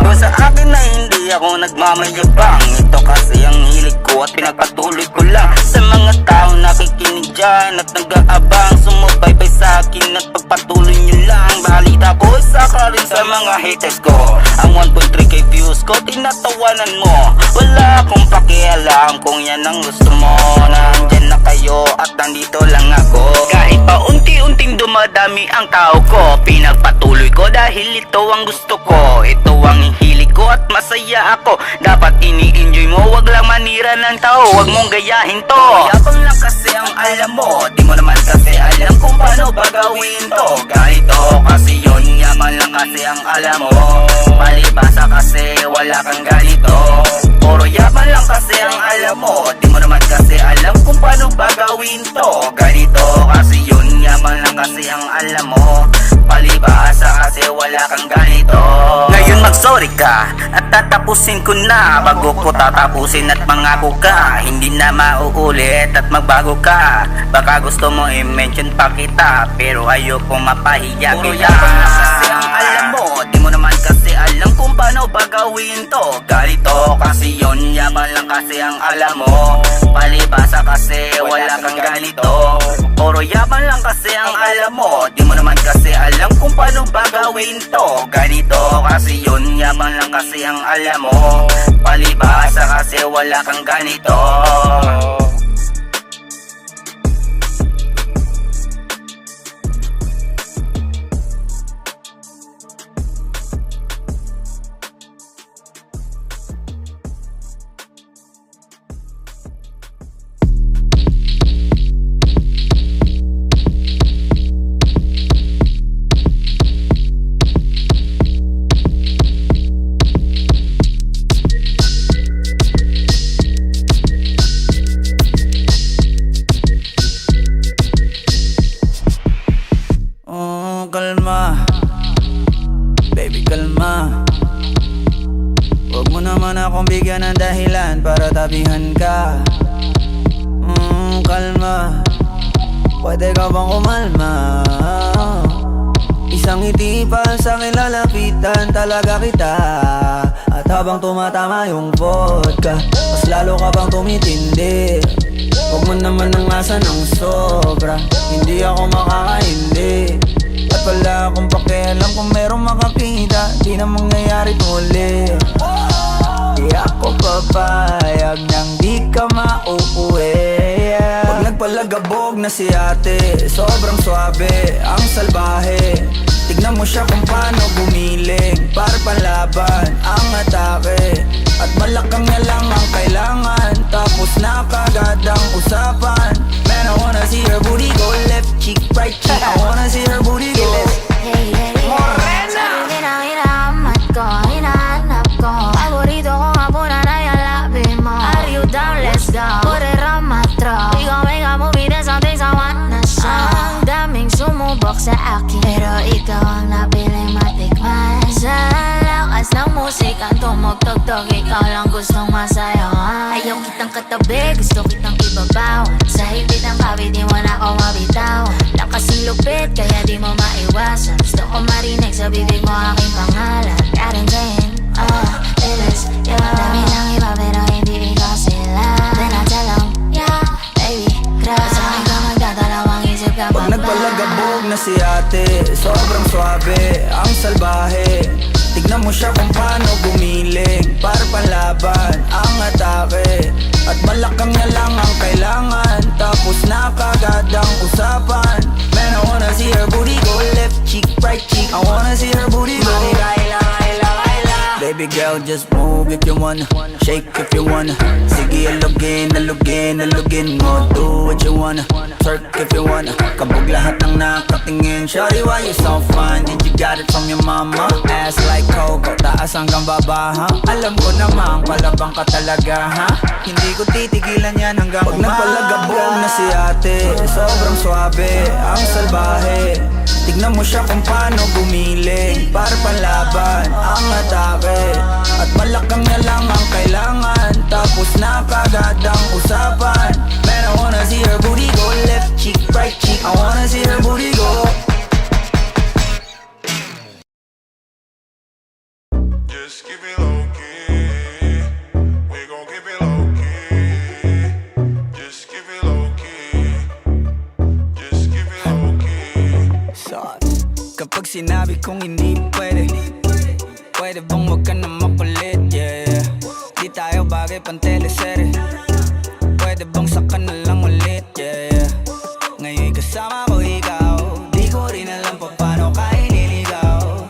S6: Kung sa akin na hindi ako nagmamayabang, ito kasi ang hilig ko at pinagpatuloy ko lang. Sa mga tao nakikinig dyan at nag-aabang, sumubaybay sa akin at pagpatuloy nyo lang. Balita ko isa ka rin sa mga haters ko. Ang 1.3k views ko tinatawanan mo. Wala akong pakialam kung yan ang gusto mo. Nandyan na kayo at nandito lang ako. Kahit pa unti-unting dumadami ang tao ko, pinagpatuloy ko dahil ito ang gusto ko. Ito ang hilig ko at masaya ako. Dapat ini-enjoy mo, wag lang manira ng tao. Wag mong gayahin to. Yabang lang kasi ang alam mo. Di mo naman kasi alam kung paano ba gawin to. Ganito kasi yun, yaman lang kasi ang alam mo. Palibasa kasi wala kang ganito. Puro yaman lang kasi ang alam mo. Di mo naman kasi alam kung paano ba gawin to. Ganito kasi yun, yaman lang kasi ang alam mo. Palibasa kasi wala kang ganito. Ngayon mag-sorry ka at tatapusin ko na. Bago ko tatapusin at mangako ka, hindi na mauulit at magbago ka. Baka gusto mo i-mention pa kita, pero ayoko mapahiya kita. Puro yaman lang kasi ang alam mo. Di mo naman kasi alam kung paano ba gawin to. Ganito kasi yun, yaman lang kasi ang alam mo. Palibasa kasi wala kang ganito. Puro yaman lang kasi ang alam mo. Di mo naman kasi alam kung paano ba gawin to. Ganito kasi yun, yaman lang kasi ang alam mo. Palibasa kasi wala kang ganito.
S9: Kalma, baby kalma. Huwag mo naman akong bigyan ng dahilan para tabihan ka. Kalma, pwede ka bang kumalma? Isang ngiti pa sa akin lalapitan talaga kita. At habang tumatama yung vodka, mas lalo ka pang tumitindi. Huwag mo naman ang asa ng sobra, hindi ako makakaindi. At wala akong pakialam kung merong makakita, di na mangyayari muli. Di ako papayag nang di ka mauuwi. Pag nagpalagabog na si ate, sobrang swabe, ang salbahe. Tignan mo siya kung paano gumiling, para panlaban ang atake. At malakang niya lang ang kailangan, tapos na kagad ang usapan. Man, I wanna see her booty go left cheek, right cheek. I wanna see her booty go
S10: Morena! Sabi hinahanap ko, hinahanap ko. Paborito ko nga po na nayalapin mo. Are you down? Let's go. Put it on my throat. We gon' make a movie, there's some things I wanna show. Ang daming sumubok sa akin, pero ikaw ang napiling matikman. Sa lakas ng musikang tumugtog-tog, ikaw lang gustong masayawan. Ayaw kitang katabi, gusto kitang ibabawan. Sa higpit ng kawit, di mo na ako mabitawan. Kasing lupit, kaya di mo maiwasan. Gusto ko marinig sa bibig mo aking pangalan. Karen Jane, it is you. Dami ng iba pero hindi ikaw sila. Then I tell them, yeah, baby, grabe. Sa akin ka magdadalawang isip ka pa ba?
S9: Pag nagpalagabog na si ate, sobrang swabe, ang salbahe. Tignan mo siya kung paano gumiling, para panlaban ang atake. At malakang niya lang ang kailangan, tapos na kagad ang usapan. Man, I wanna see her booty go left cheek, right cheek. I wanna see her booty go Baby girl, just move if you wanna, shake if you wanna. Sige, alugin, alugin, alugin mo. Do what you wanna, twerk if you wanna. Kabog lahat ng nakatingin. Shawty, why you so fine? Did you got it from your mama? Ass like Coco, taas hanggang baba, ha? Alam ko namang palabang ka talaga, ha? Hindi ko titigilan yan hanggang umaga. Pag nagpalagabog na si ate, sobrang swabe, ang salbahe. Tignan mo siya kung paano gumiling, para panlaban ang atake. At malakang niya lang ang kailangan, tapos na kagad ang usapan. Man, I wanna see her booty go left cheek, right cheek. I wanna see her booty go.
S7: Just keep it low key. We gon' keep it low key. Just keep it low key. Just keep it low key.
S9: Sauce. Kapag sinabi kong hindi pwede, pwede bang wag ka na makulit, yeah. Di tayo bagay pang teleserye, pwede bang saka na lang ulit, yeah. Ngayon kasama ko ikaw, di ko rin alam pa paano ka iniligaw.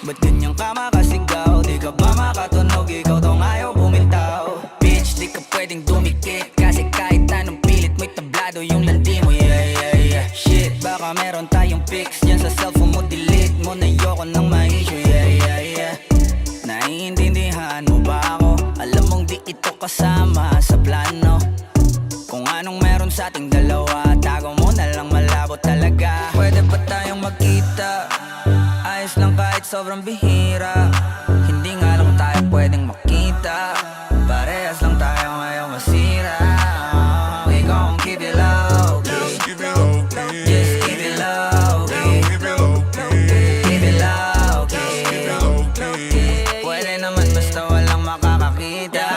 S9: Ba't ganyan ka makasigaw? Di ka ba makatunog? Ikaw tong ayaw bumitaw. Bitch, di ka pwedeng dumikit, kasi kahit anong pilit mo'y tablado yung landi mo, yeah, yeah, yeah. Shit, baka meron tayong pics dyan sa cellphone mo, delete mo na yoko ng ma-issue, yeah, yeah, yeah. Naiintindihan mo ba ako? Alam mong di ito kasama sa plano. Kung anong meron sa ating dalawa, tago mo na lang, malabo talaga. Pwede ba tayong magkita? Ayos lang kahit sobrang bihira. Hindi nga lang tayo pwedeng makita. Parehas lang tayo ngayon masira. We gon' keep it low key.
S7: Just keep it low key.
S9: Just keep it low key.
S7: Keep it low key.
S9: Keep it low key.
S7: Keep it low key.
S9: Pwede naman basta walang makakakita.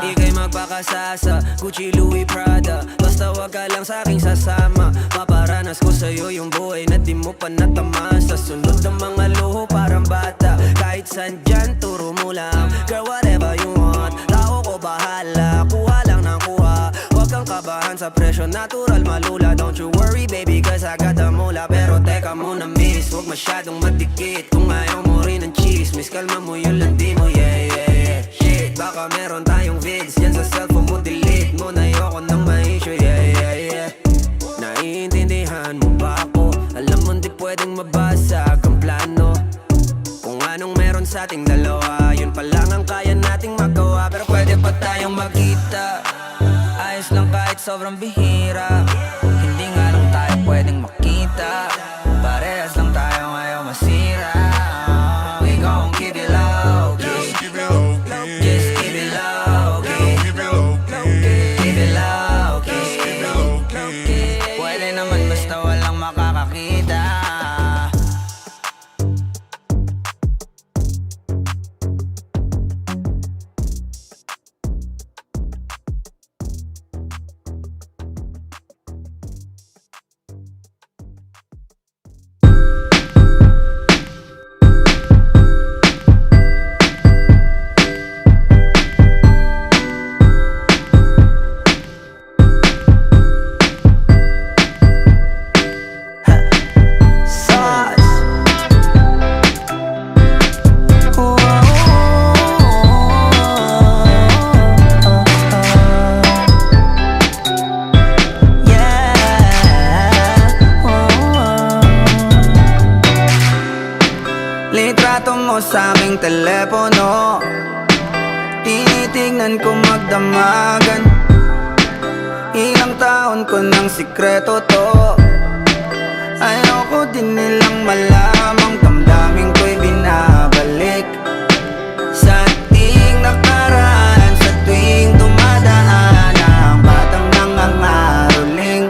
S9: Ika'y magpakasasa, Gucci, Louis, Prada. Basta wag ka lang sa'king sasama. Maparanas ko sa'yo yung buhay na di mo pa natama. Sa sunod ng mga luho parang bata. Kahit saan dyan, turo mo lang. Girl, whatever you want, tao ko bahala. Kuha lang ng kuha, wag kang kabahan sa presyo. Natural malula, don't you worry baby, cause I got the mula. Pero teka muna miss, wag masyadong madikit. Kung ayaw mo rin ng chismis, kalma mo yung landi mo, yeah, yeah, yeah. Shit, baka meron tayong vids yan sa cellphone mo, delete mo na yoko ng ma-issue, yeah, yeah, yeah. Naiintindihan mo ba ako? Alam mo di pwedeng mabasag ang plano. Kung anong meron sa ating dalawa, yun pa lang ang kaya nating magawa. Pero pwede pa tayong magkita, ayos lang kahit sobrang bihira. Hindi nga lang tayo pwedeng makita. Parehas lang tayo ngayon masira. We gon' keep it low key.
S7: Just keep it low key.
S9: Just keep it low key.
S7: Keep it low key.
S9: Keep it low key.
S7: Keep it low key.
S9: Pwede naman basta walang makakakita.
S8: telepono. Tinitignan ko magdamagan. Ilang taon ko ng sikreto to. Ayoko din nilang malamang damdamin ko'y binabalik sa ating nakaraan. Sa tuwing dumadaan ang batang nangangaroling,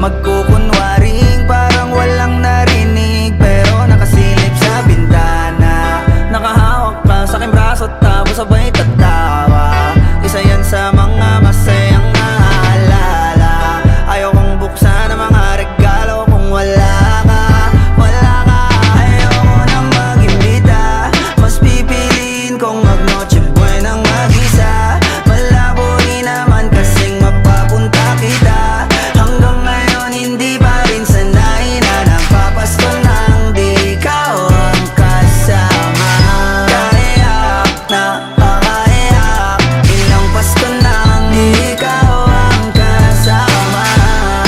S8: magkukunwaring parang walang narinig, pero nakasilip sa bintana. Nakahawak ka sa aking braso tapos sabay tatawa. Isa yan sa mga masayang naalala. Ayokong buksan ang mga regalo kung wala ka, wala ka. Ayoko nang mag-imbita, mas pipiliin kong mag-noche buenang mag-isa. Malabo rin naman kasing mapapunta kita. Hanggang ngayon hindi pa rin sanay na nagpapasko nang di ikaw ang kasama. Kaiyak na pakaiyak, ilang Pasko nang di ikaw ang kasama.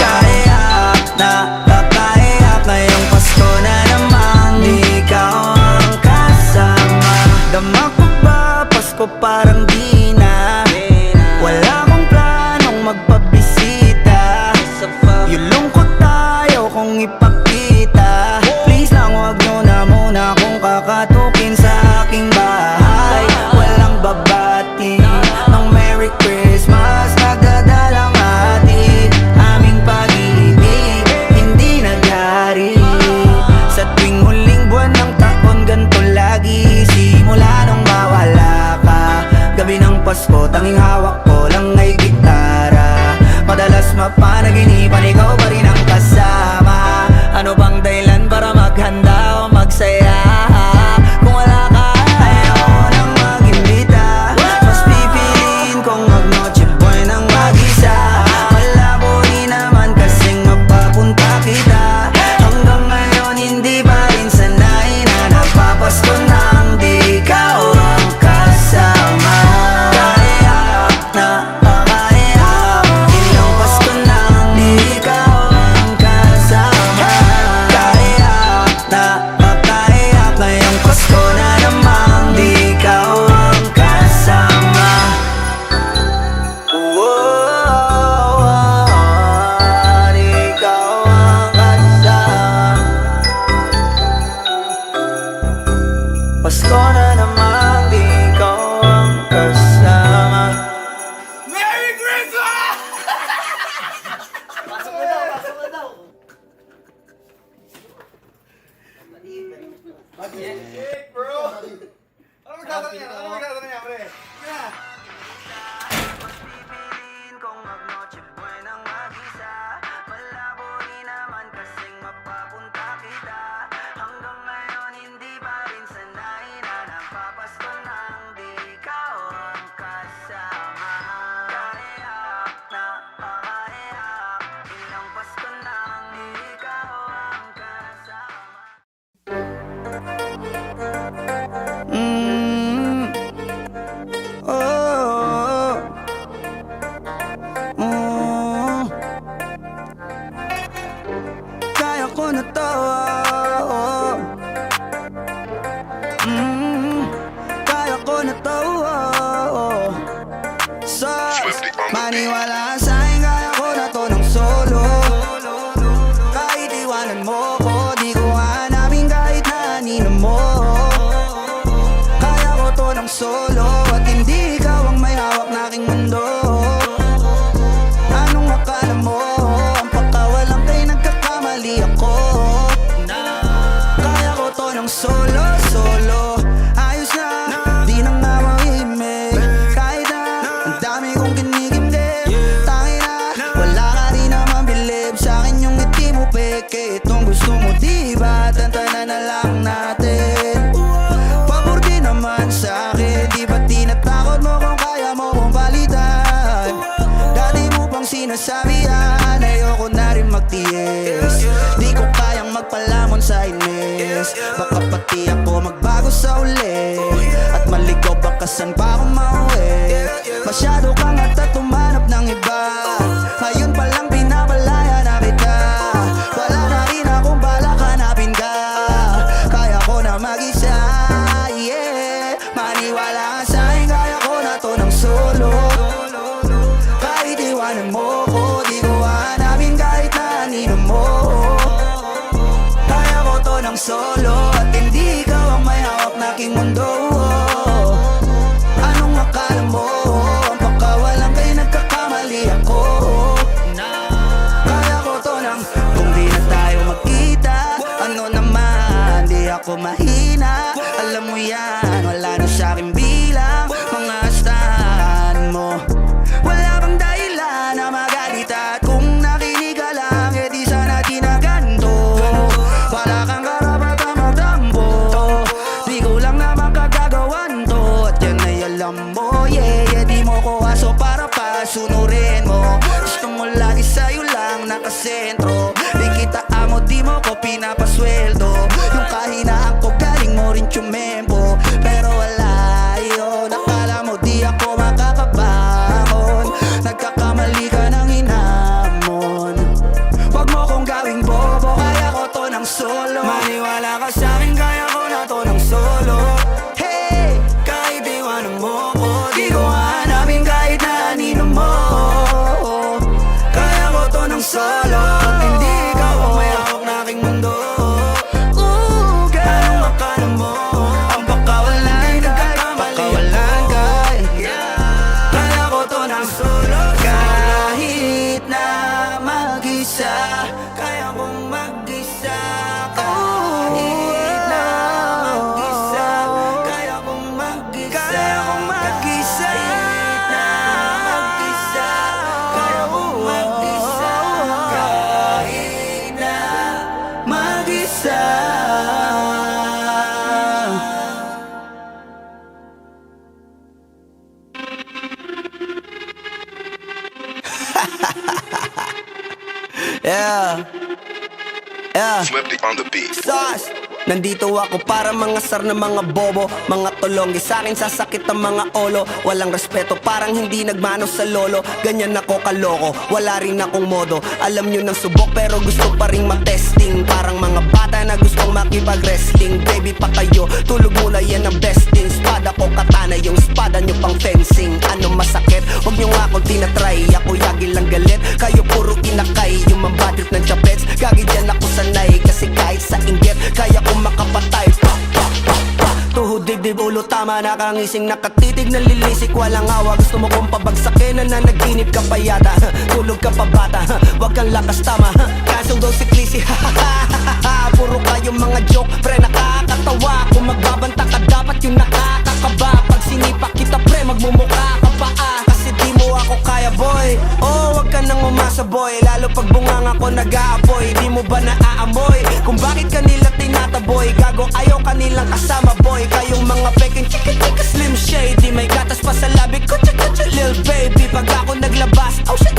S8: Kaiyak na pakaiyak, ngayong Pasko na namang di ikaw ang kasama. Dama ko ba Pasko parang di na, wala akong planong magpabisita. Yung lungkot tayo kung ipakita. Please lang wag nyo na muna kung kakatukin sa aking bahay. Walang babati ng Merry Christmas, nagdadalang hati. Aming pag-ibig hindi naghari. Sa tuwing huling buwan ng taon ganito lagi. Simula nung mawala ka, gabi ng Pasko tanging hawak ko lang ay gitara. Madalas mapanaginipan ikaw pa rin ang kasama. Ano bang dahilan para maghanda o magsaya kung wala ka? Ayoko nang mag-imbita, mas pipiliin kong mag-noche buenang mag-isa. Malabo rin naman kasing mapapunta kita. Hanggang ngayon hindi pa rin sanay na nagpapasko nang di ikaw ang kasama. Kaiyak na pakaiyak, ilang Pasko nang di ikaw ang kasama. Kaiyak na pakaiyak, ngayong Pasko na namang di ikaw ang kasama. Di ikaw ang kasama. Pasko na namang di ikaw ang kasama.
S3: Merry Christmas!
S8: Pipiliin kong mag-noche buenang mag-isa. Malabo rin naman kasing mapapunta kita. Hanggang ngayon hindi pa rin sanay na nagpapasko nang di ikaw ang kasama. Kaiyak na pakaiyak, ilang Pasko nang di ikaw ang kasama. Oh, kaya ko na to. Kaya ko na to. So, maniwala sa'kin, kaya ko na to ng solo. Kahit iwanan mo ko, di ko hanapin kahit na anino mo. Kaya ko to ng solo, at hindi ikaw ang may hawak na aking mundo. Anong akala mo? Ang pagkawalang kay nagkakamali ako. Kaya ko to ng solo, solo. Ayos na, di na nga mahimik. Kahit na, ang dami kong kinikimkim. Tangin na, wala ka rin naman bilib sa akin yung ngiti mo peke. Itong gusto mo diba, tantanan na lang natin. Pabor din naman sa akin, di ba tinatakot mo kung kaya mo kong palitan? Dati mo pang sinasabi yan, ayoko na rin magtiis. Di ko kayang magpalamon sa inis. Baka pati ako magbago sa uli, at maligaw baka saan pa ako mauwi. Masyado kang at tumanap ng iba. Ngayon palang pinapalaya na kita. Wala na rin akong balak hanapin ka. Kaya ko na mag-isa, yeah. yan. Wala na sa'kin bilang mga astahan mo. Wala bang dahilan na magalit at kung nakinig ka lang, eh di sana ginaganto. Wala kang karapatang magdampo, di ko lang naman kagagawan to. At yan ay alam mo, yeah, di mo ko aso para pasunurin mo. Gusto mo lagi sa'yo lang nakasentro, di kita amo, di mo ko pinapasweldo. Yung kahinaan ko galing mo rin tumempo, pero wala yun. Akala mo di ako makakabahon, nagkakamali ka ng hinamon. Wag mo kong gawing bobo, kaya ko to ng solo. Maniwala ka sa'kin, kaya ko na to ng solo. Hey, kahit iwanan mo ko, di ko hanapin kahit na anino mo. Kaya ko to ng solo, at hindi ikaw ang may hawak na aking mundo. Anong akala mo? Ang pagkawalan kay kaya ko to ng solo. Kahit na mag-isa, kaya kong mag-isa. Kahit na mag-isa, kaya kong mag-isa. Kahit na mag-isa, kaya kong mag-isa. Kahit na mag-isa. Yeah.
S7: Flipped on the beat.
S8: Sauce! Nandito ako para mangasar na mga bobo, mga tulonggi sa'kin sasakit ang mga olo. Walang respeto, parang hindi nagmano sa lolo. Ganyan ako kaloko, wala rin akong modo. Alam nyo ng subok pero gusto pa rin matesting. Parang mga bata na gustong makipag-wrestling. Baby pa kayo, tulog muna yan ang besting. Spada ko katana, yung spada nyo pang fencing. Ano masakit? Huwag nyo nga akong tinatry. Ako yagi lang galit, kayo puro inakay. Yung mambatrip ng chapets, gagi dyan ako sanay. Kasi kahit sa inggit, kaya ko makapatay. Tuhod, dibdib, ulo, tama, nakangising, nakatitig, nalilisik, walang awa. Gusto mo kong pabagsakin, na nanaginip ka pa yata. Tulog ka pa bata, wag kang lakas tama. Kaso daw si Clissy, puro kayong mga joke, pre, nakakatawa. Kung magbabanta ka, dapat yung nakakakaba. Pag sinipak kita, pre, magmumukha ka pa kasi di mo ako kaya, boy. Oh, wag ka nang umasa, boy. Lalo pag bunganga ko nag-aapoy, di mo ba naaamoy kung bakit kanila tinataboy? Gago, ayaw kanilang kasama, boy. Kayong mga peking chika-chika slim shady, may gatas pa sa labi ko, chika-chika lil baby. Pag ako naglabas, oh shit,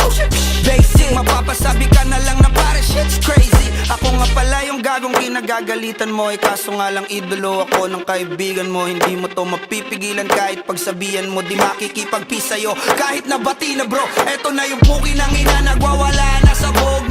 S8: basic. Mapapasabi ka na lang na pare, shit's crazy. Ako nga pala yung gagong kinagagalitan mo, kaso nga lang idolo ako ng kaibigan mo. Hindi mo to mapipigilan kahit pagsabihan mo, di makikipagpis sa'yo kahit nabati na bro. Eto na yung puki ng ina, nagwawala na sabog,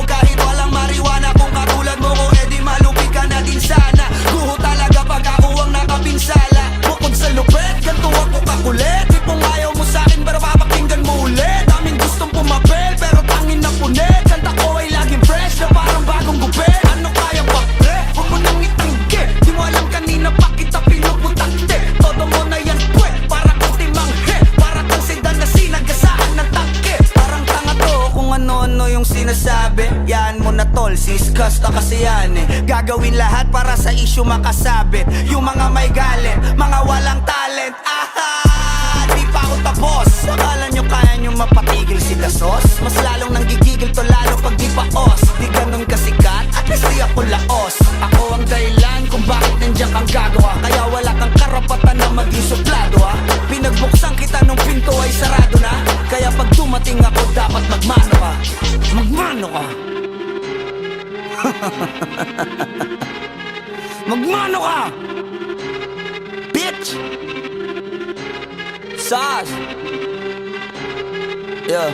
S8: kahit walang mariwana. Kung katulad mo ko, edi malupi ka na din sana. Guho talaga pag ako ang nakapinsala. Bukod sa lupet, ganito ako kakulit. Tipong ayaw mo sa'kin pero papakinggan mo ulit. Daming gustong pumapel pero tangin na punit. Kanta ko ay laging fresh na parang bagong gupit. Ano kaya pa pre? Huwag mo nang itanggi, di mo alam kanina pa kita pinuputakte. Todo mo na yan pwe, para kang timanghe. Para kang sedan na sinagasaan ng tangke. Parang tanga to kung ano-ano yung sinasabi. Yan mo na tol, siskas na kasi yan Gagawin lahat para sa issue makasabit. Yung mga may galit, mga walang talent. Di pa ako tapos. Akala nyo kaya nyo mapatigil si Dasos? Mas lalong nanggigigil to lalo pag di paos. Di ganun kasikat, at least di ako laos. Ako ang dahilan kung bakit nandiyan kang gagawa. Kaya wala kang karapatan na maging suplado Pinagbuksan kita nung pinto ay sarado na. Kaya pag dumating ako dapat magmano ka. Magmano ka. Magmano ka, bitch. Sauce. Yeah.